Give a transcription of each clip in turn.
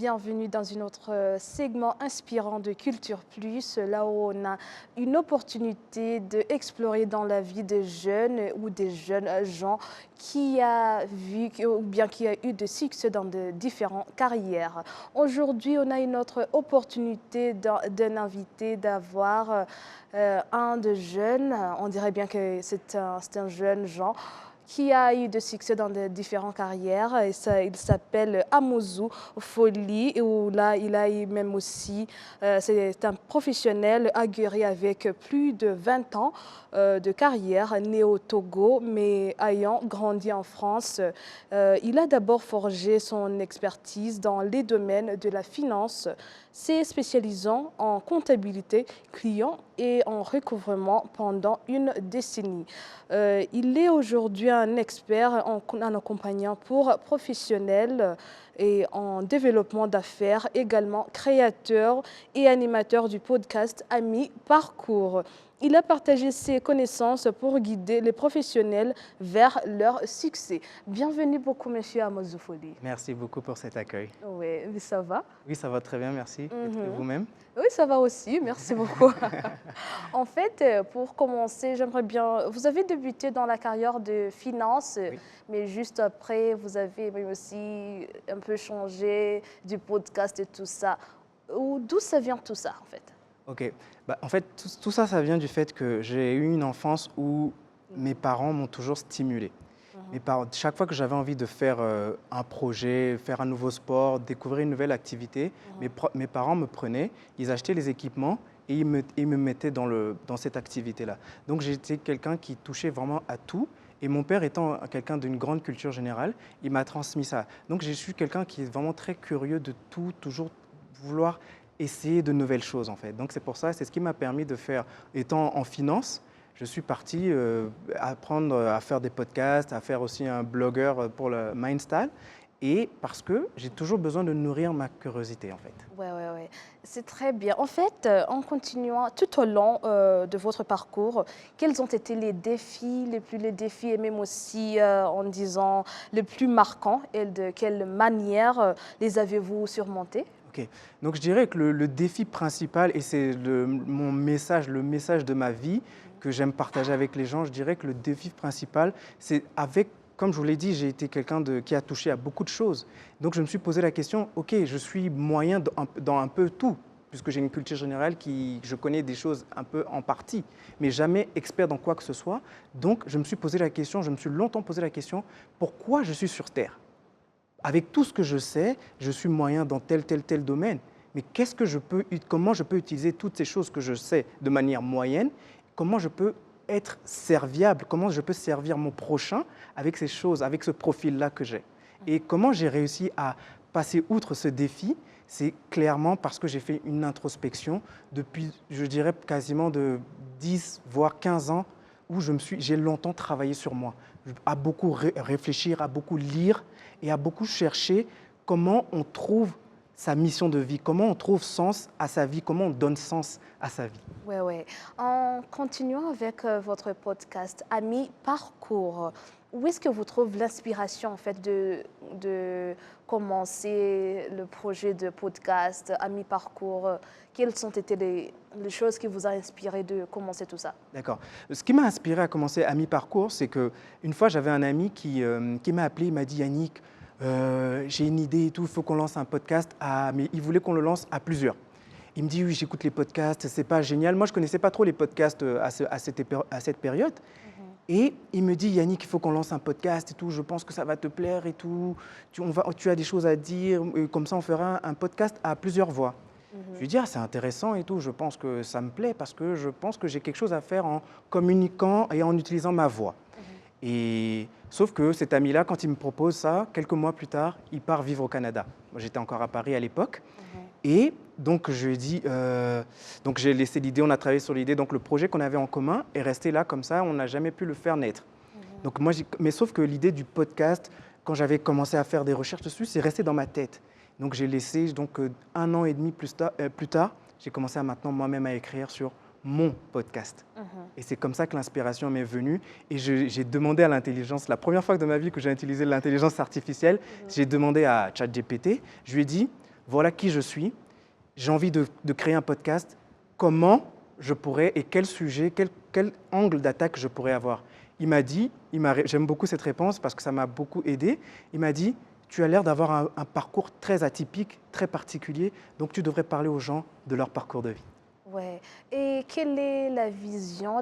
bienvenue dans un autre segment inspirant de Culture Plus, là où on a une opportunité d'explorer dans la vie des jeunes ou des jeunes gens qui a vu ou bien qui a eu de succès dans de différentes carrières. Aujourd'hui, on a une autre opportunité d'un invité, d'avoir un de jeunes, on dirait bien que c'est un jeune gens, qui a eu de succès dans de différentes carrières. Et ça, il s'appelle Amouzou Folly, où là, il a eu même aussi, c'est un professionnel aguerri avec plus de 20 ans de carrière, né au Togo, mais ayant grandi en France. Il a d'abord forgé son expertise dans les domaines de la finance, se spécialisant en comptabilité client et en recouvrement pendant une décennie. Il est aujourd'hui un expert en accompagnant pour professionnels et en développement d'affaires, également créateur et animateur du podcast Ami Parcours. Il a partagé ses connaissances pour guider les professionnels vers leur succès. Bienvenue beaucoup, monsieur Amouzou Folly. Merci beaucoup pour cet accueil. Oui, ça va? Oui, ça va très bien, merci. Et vous-même? Oui, ça va aussi, merci beaucoup. En fait, pour commencer, j'aimerais bien... Vous avez débuté dans la carrière de finance, Oui. mais juste après, vous avez aussi un peu changé du podcast et tout ça. D'où ça vient tout ça, en fait? Ok. En fait, tout ça, ça vient du fait que j'ai eu une enfance où mes parents m'ont toujours stimulé. Chaque fois que j'avais envie de faire un projet, faire un nouveau sport, découvrir une nouvelle activité, mes parents me prenaient, ils achetaient les équipements et ils me mettaient dans cette activité-là. Donc j'étais quelqu'un qui touchait vraiment à tout. Et mon père étant quelqu'un d'une grande culture générale, il m'a transmis ça. Donc je suis quelqu'un qui est vraiment très curieux de tout, toujours vouloir essayer de nouvelles choses en fait. Donc c'est pour ça, c'est ce qui m'a permis de faire, étant en finance, je suis parti apprendre à faire des podcasts, à faire aussi un blogueur pour le Mindstyle. Et parce que j'ai toujours besoin de nourrir ma curiosité en fait. Oui, oui, oui. C'est très bien. En fait, en continuant tout au long de votre parcours, quels ont été les défis et même aussi en disant les plus marquants et de quelle manière les avez-vous surmontés? Ok, donc je dirais que le défi principal, et c'est mon message, le message de ma vie que j'aime partager avec les gens, je dirais que le défi principal, c'est comme je vous l'ai dit, j'ai été quelqu'un qui a touché à beaucoup de choses. Donc je me suis posé la question, ok, je suis moyen dans un peu tout, puisque j'ai une culture générale je connais des choses un peu en partie, mais jamais expert dans quoi que ce soit. Donc je me suis posé la question, je me suis longtemps posé la question, pourquoi je suis sur Terre? Avec tout ce que je sais, je suis moyen dans tel domaine. Mais comment je peux utiliser toutes ces choses que je sais de manière moyenne? Comment je peux être serviable? Comment je peux servir mon prochain avec ces choses, avec ce profil-là que j'ai? Et comment j'ai réussi à passer outre ce défi? C'est clairement parce que j'ai fait une introspection depuis, je dirais, quasiment de 10, voire 15 ans, où j'ai longtemps travaillé sur moi, à beaucoup réfléchir, à beaucoup lire et à beaucoup chercher comment on trouve sa mission de vie, comment on trouve sens à sa vie, comment on donne sens à sa vie. Oui, oui. En continuant avec votre podcast Ami Parcours, où est-ce que vous trouvez l'inspiration en fait de commencer le projet de podcast Ami Parcours? Quelles ont été les choses qui vous ont inspiré de commencer tout ça? D'accord. Ce qui m'a inspiré à commencer à mi-parcours, c'est qu'une fois, j'avais un ami qui m'a appelé, il m'a dit « Yannick, j'ai une idée et tout, il faut qu'on lance un podcast. » Mais il voulait qu'on le lance à plusieurs. Il me dit « Oui, j'écoute les podcasts, c'est pas génial. » Moi, je ne connaissais pas trop les podcasts à cette période. Et il me dit « Yannick, il faut qu'on lance un podcast et tout, je pense que ça va te plaire et tout. Tu as des choses à dire, et comme ça, on fera un podcast à plusieurs voix. » Je lui dis, ah, c'est intéressant et tout, je pense que ça me plaît parce que je pense que j'ai quelque chose à faire en communiquant et en utilisant ma voix. Et sauf que cet ami-là, quand il me propose ça, quelques mois plus tard, il part vivre au Canada. Moi, j'étais encore à Paris à l'époque. Et donc, je lui ai dit, donc j'ai laissé l'idée, on a travaillé sur l'idée. Donc, le projet qu'on avait en commun est resté là comme ça, on n'a jamais pu le faire naître. Donc, mais sauf que l'idée du podcast, quand j'avais commencé à faire des recherches dessus, c'est resté dans ma tête. Donc, j'ai laissé, donc, 1 an et demi plus tard, j'ai commencé maintenant moi-même à écrire sur mon podcast. Et c'est comme ça que l'inspiration m'est venue. Et j'ai demandé à l'intelligence, la première fois de ma vie que j'ai utilisé l'intelligence artificielle, j'ai demandé à ChatGPT, je lui ai dit, voilà qui je suis, j'ai envie de créer un podcast, comment je pourrais et quel sujet, quel angle d'attaque je pourrais avoir. Il m'a dit, j'aime beaucoup cette réponse parce que ça m'a beaucoup aidé, il m'a dit, tu as l'air d'avoir un parcours très atypique, très particulier, donc tu devrais parler aux gens de leur parcours de vie. Ouais. Et quelle est la vision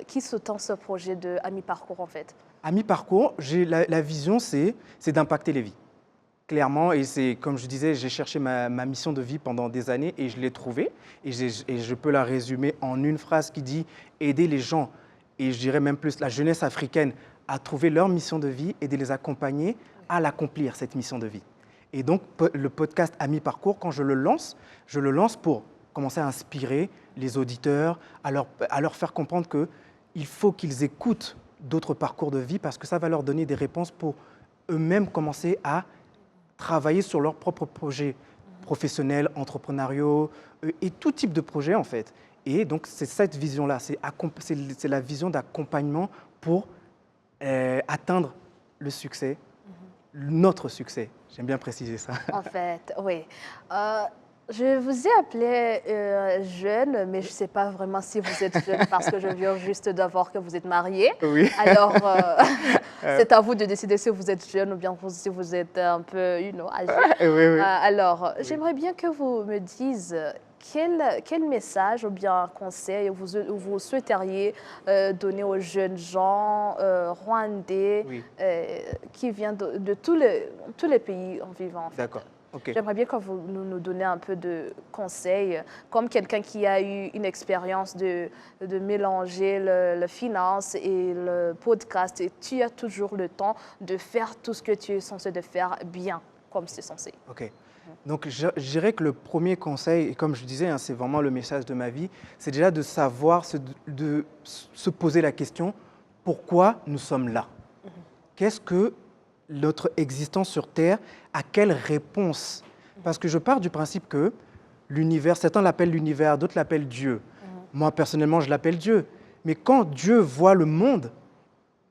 qui sous-tend ce projet de Ami Parcours en fait? À mi-parcours, la vision, c'est d'impacter les vies. Clairement, et c'est comme je disais, j'ai cherché ma mission de vie pendant des années et je l'ai trouvée. Et je peux la résumer en une phrase qui dit aider les gens, et je dirais même plus la jeunesse africaine, à trouver leur mission de vie et de les accompagner à l'accomplir, cette mission de vie. Et donc, le podcast à mi-parcours, quand je le lance pour commencer à inspirer les auditeurs, à leur faire comprendre qu'il faut qu'ils écoutent d'autres parcours de vie parce que ça va leur donner des réponses pour eux-mêmes commencer à travailler sur leurs propres projets professionnels, entrepreneuriaux et tout type de projet en fait. Et donc c'est cette vision-là, c'est la vision d'accompagnement pour atteindre le succès, notre succès. J'aime bien préciser ça. En fait, oui. Je vous ai appelé jeune, mais je ne sais pas vraiment si vous êtes jeune parce que je viens juste de voir que vous êtes marié. Oui. Alors, c'est à vous de décider si vous êtes jeune ou bien si vous êtes un peu âgé. Oui, oui. Alors, j'aimerais bien que vous me disiez quel message ou bien conseil vous souhaiteriez donner aux jeunes gens rwandais Oui. qui viennent de tous les pays en vivant. En fait. D'accord. Okay. J'aimerais bien que vous nous donniez un peu de conseils, comme quelqu'un qui a eu une expérience de mélanger le finance et le podcast, et tu as toujours le temps de faire tout ce que tu es censé de faire bien, comme c'est censé. Ok. Donc, je dirais que le premier conseil, et comme je disais, hein, c'est vraiment le message de ma vie, c'est déjà de savoir, de se poser la question, pourquoi nous sommes là? Qu'est-ce que notre existence sur Terre, à quelle réponse? Parce que je pars du principe que l'univers, certains l'appellent l'univers, d'autres l'appellent Dieu. Moi, personnellement, je l'appelle Dieu. Mais quand Dieu voit le monde,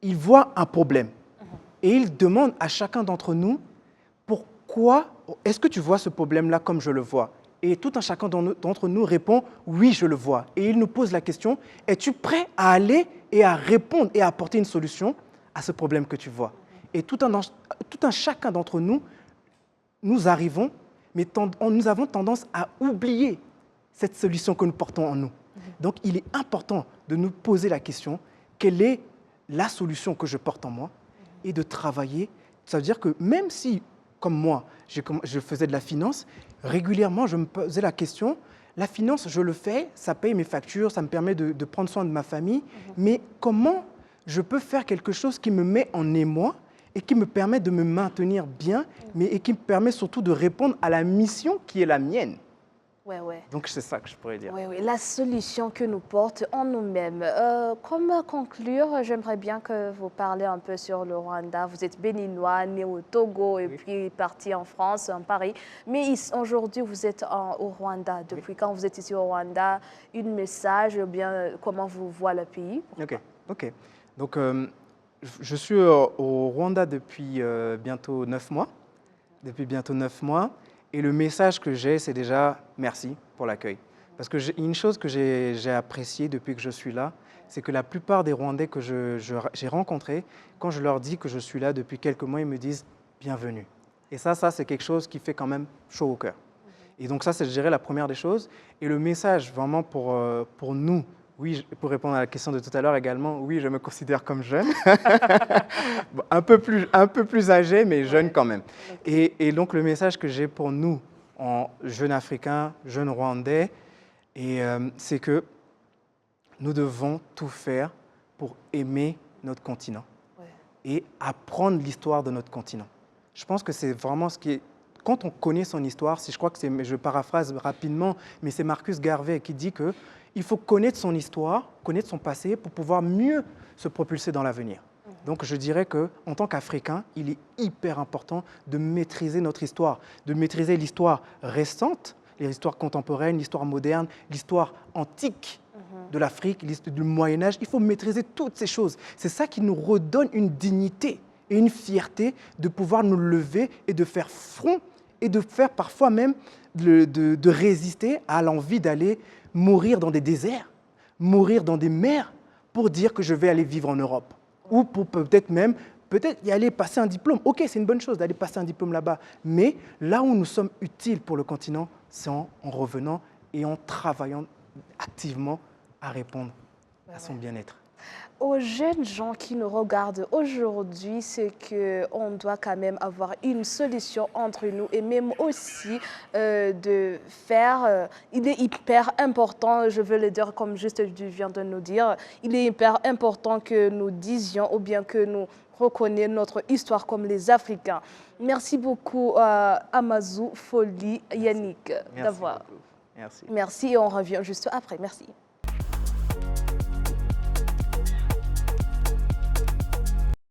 il voit un problème. Et il demande à chacun d'entre nous, pourquoi est-ce que tu vois ce problème-là comme je le vois? Et tout un chacun d'entre nous répond, oui, je le vois. Et il nous pose la question, es-tu prêt à aller et à répondre et à apporter une solution à ce problème que tu vois? Et tout un chacun d'entre nous, nous arrivons, mais nous avons tendance à oublier cette solution que nous portons en nous. Donc, il est important de nous poser la question, quelle est la solution que je porte en moi? Et de travailler. Ça veut dire que même si, comme moi, je faisais de la finance, régulièrement, je me posais la question, la finance, je le fais, ça paye mes factures, ça me permet de prendre soin de ma famille, mais comment je peux faire quelque chose qui me met en émoi et qui me permet de me maintenir bien, et qui me permet surtout de répondre à la mission qui est la mienne. Ouais. Donc, c'est ça que je pourrais dire. Oui, la solution que nous portons en nous-mêmes. Comme conclure, j'aimerais bien que vous parlez un peu sur le Rwanda. Vous êtes béninois, né au Togo et puis parti en France, en Paris. Mais aujourd'hui, vous êtes au Rwanda. Depuis quand vous êtes ici au Rwanda, un message ou bien comment vous voyez le pays? Ok. Donc, je suis au Rwanda depuis bientôt 9 mois. Et le message que j'ai, c'est déjà merci pour l'accueil. Parce que une chose que j'ai appréciée depuis que je suis là, c'est que la plupart des Rwandais que j'ai rencontrés, quand je leur dis que je suis là depuis quelques mois, ils me disent bienvenue. Et ça c'est quelque chose qui fait quand même chaud au cœur. Et donc ça, c'est, je dirais, la première des choses. Et le message vraiment pour nous, oui, pour répondre à la question de tout à l'heure également, oui, je me considère comme jeune, bon, un peu plus âgé, mais jeune quand même. Et donc le message que j'ai pour nous, en jeunes Africains, jeunes Rwandais, c'est que nous devons tout faire pour aimer notre continent et apprendre l'histoire de notre continent. Je pense que c'est vraiment ce qui est... Quand on connaît son histoire, je crois que c'est, je paraphrase rapidement, mais c'est Marcus Garvey qui dit que il faut connaître son histoire, connaître son passé pour pouvoir mieux se propulser dans l'avenir. Donc je dirais qu'en tant qu'Africain, il est hyper important de maîtriser notre histoire, de maîtriser l'histoire récente, l'histoire contemporaine, l'histoire moderne, l'histoire antique de l'Afrique, du Moyen-Âge. Il faut maîtriser toutes ces choses. C'est ça qui nous redonne une dignité et une fierté de pouvoir nous lever et de faire front et de faire parfois même de résister à l'envie d'aller mourir dans des déserts, mourir dans des mers pour dire que je vais aller vivre en Europe. Ou pour peut-être même y aller passer un diplôme. Ok, c'est une bonne chose d'aller passer un diplôme là-bas. Mais là où nous sommes utiles pour le continent, c'est en revenant et en travaillant activement à répondre à son bien-être. Aux jeunes gens qui nous regardent aujourd'hui, c'est qu'on doit quand même avoir une solution entre nous et même aussi de faire, il est hyper important, je veux le dire comme juste tu viens de nous dire, il est hyper important que nous disions ou bien que nous reconnaissions notre histoire comme les Africains. Merci beaucoup Amazou, Folie, Yannick d'avoir. Merci. Merci et on revient juste après. Merci.